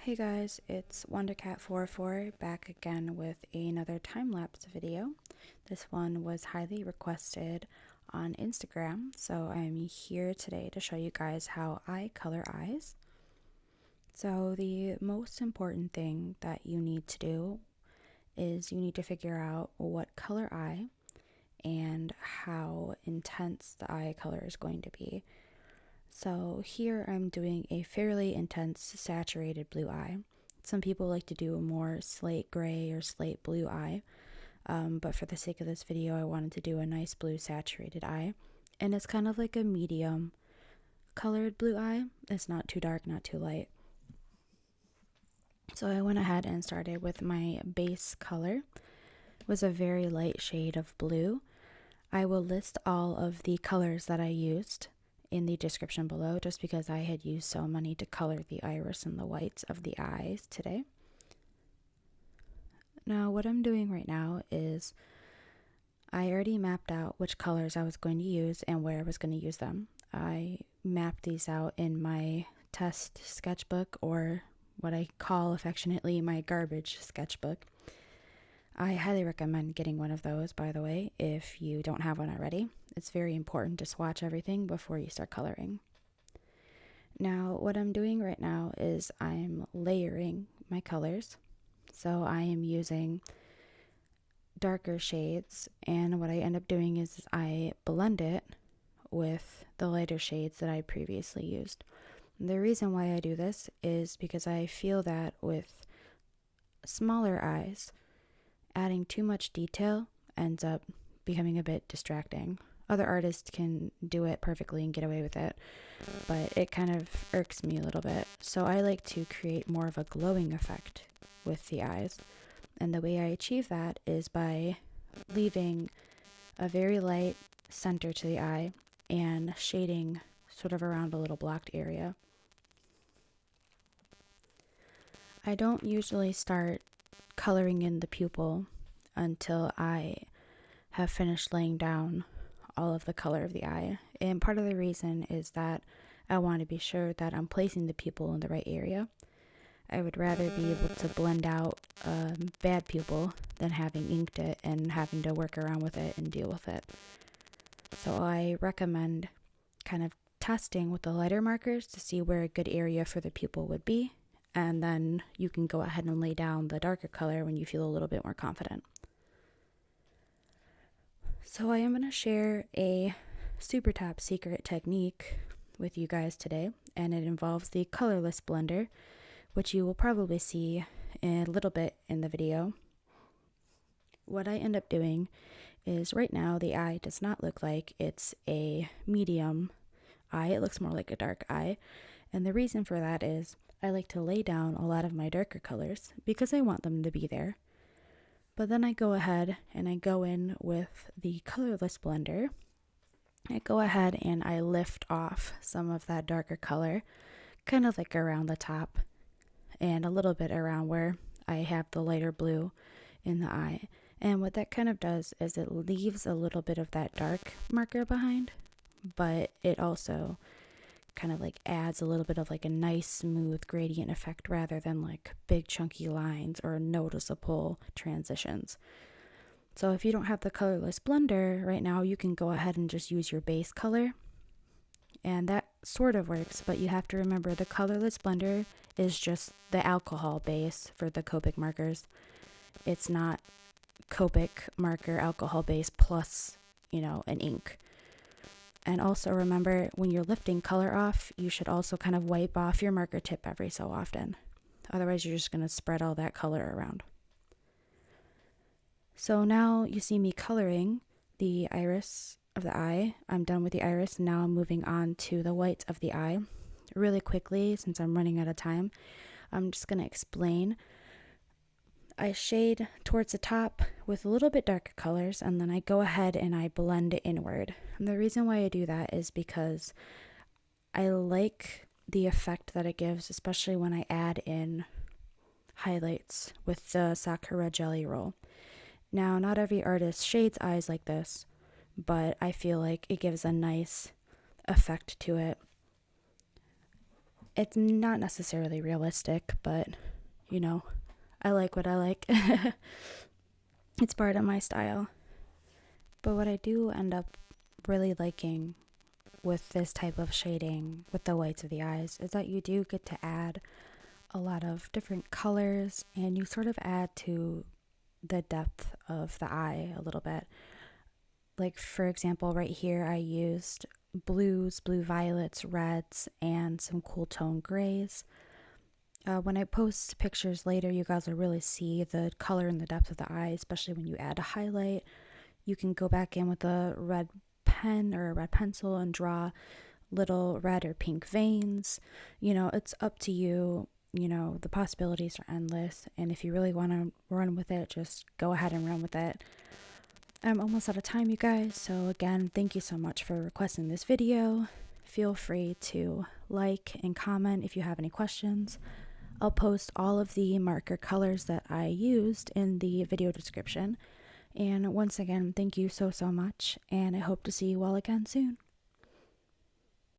Hey guys, it's WonderCat44 back again with another time-lapse video. This one was highly requested on Instagram, so I'm here today to show you guys how I color eyes. So the most important thing that you need to do is you need to figure out what color eye and how intense the eye color is going to be. So here I'm doing a fairly intense saturated blue eye. Some people like to do a more slate gray or slate blue eye, but for the sake of this video I wanted to do a nice blue saturated eye. And it's kind of like a medium colored blue eye. It's not too dark, not too light. So I went ahead and started with my base color. It was a very light shade of blue. I will list all of the colors that I used in the description below, just because I had used so many to color the iris and the whites of the eyes today. Now what I'm doing right now is I already mapped out which colors I was going to use and where I was going to use them. I mapped these out in my test sketchbook, or what I call affectionately my garbage sketchbook. I highly recommend getting one of those, by the way, if you don't have one already. It's very important to swatch everything before you start coloring. Now, what I'm doing right now is I'm layering my colors. So I am using darker shades, and what I end up doing is I blend it with the lighter shades that I previously used. The reason why I do this is because I feel that with smaller eyes, adding too much detail ends up becoming a bit distracting. Other artists can do it perfectly and get away with it, but it kind of irks me a little bit. So I like to create more of a glowing effect with the eyes. And the way I achieve that is by leaving a very light center to the eye and shading sort of around a little blocked area. I don't usually start coloring in the pupil until I have finished laying down all of the color of the eye. And part of the reason is that I want to be sure that I'm placing the pupil in the right area. I would rather be able to blend out a bad pupil than having inked it and having to work around with it and deal with it. So I recommend kind of testing with the lighter markers to see where a good area for the pupil would be, and then you can go ahead and lay down the darker color when you feel a little bit more confident. So I am going to share a super top secret technique with you guys today, and it involves the colorless blender, which you will probably see a little bit in the video. What I end up doing is right now the eye does not look like it's a medium eye, it looks more like a dark eye, and the reason for that is I like to lay down a lot of my darker colors because I want them to be there. But then I go ahead and I go in with the colorless blender. I go ahead and I lift off some of that darker color, kind of like around the top and a little bit around where I have the lighter blue in the eye. And what that kind of does is it leaves a little bit of that dark marker behind, but it also kind of like adds a little bit of like a nice smooth gradient effect rather than like big chunky lines or noticeable transitions. So if you don't have the colorless blender right now, you can go ahead and just use your base color, and that sort of works, but you have to remember the colorless blender is just the alcohol base for the Copic markers. It's not Copic marker alcohol base plus, an ink. And also remember, when you're lifting color off, you should also kind of wipe off your marker tip every so often. Otherwise, you're just going to spread all that color around. So now you see me coloring the iris of the eye. I'm done with the iris, and now I'm moving on to the whites of the eye. Really quickly, since I'm running out of time, I'm just going to explain. I shade towards the top with a little bit darker colors, and then I go ahead and I blend inward. And the reason why I do that is because I like the effect that it gives, especially when I add in highlights with the Sakura Jelly Roll. Now, not every artist shades eyes like this, but I feel like it gives a nice effect to it. It's not necessarily realistic, but you know, I like what I like. It's part of my style. But what I do end up really liking with this type of shading with the whites of the eyes is that you do get to add a lot of different colors, and you sort of add to the depth of the eye a little bit. Like, for example, right here I used blues, blue violets, reds, and some cool tone grays. When I post pictures later, you guys will really see the color and the depth of the eye, especially when you add a highlight. You can go back in with a red pen or a red pencil and draw little red or pink veins. You know, it's up to you. You know, the possibilities are endless, and if you really want to run with it, just go ahead and run with it. I'm almost out of time, you guys, so again, thank you so much for requesting this video. Feel free to like and comment if you have any questions. I'll post all of the marker colors that I used in the video description. And once again, thank you so much, and I hope to see you all again soon.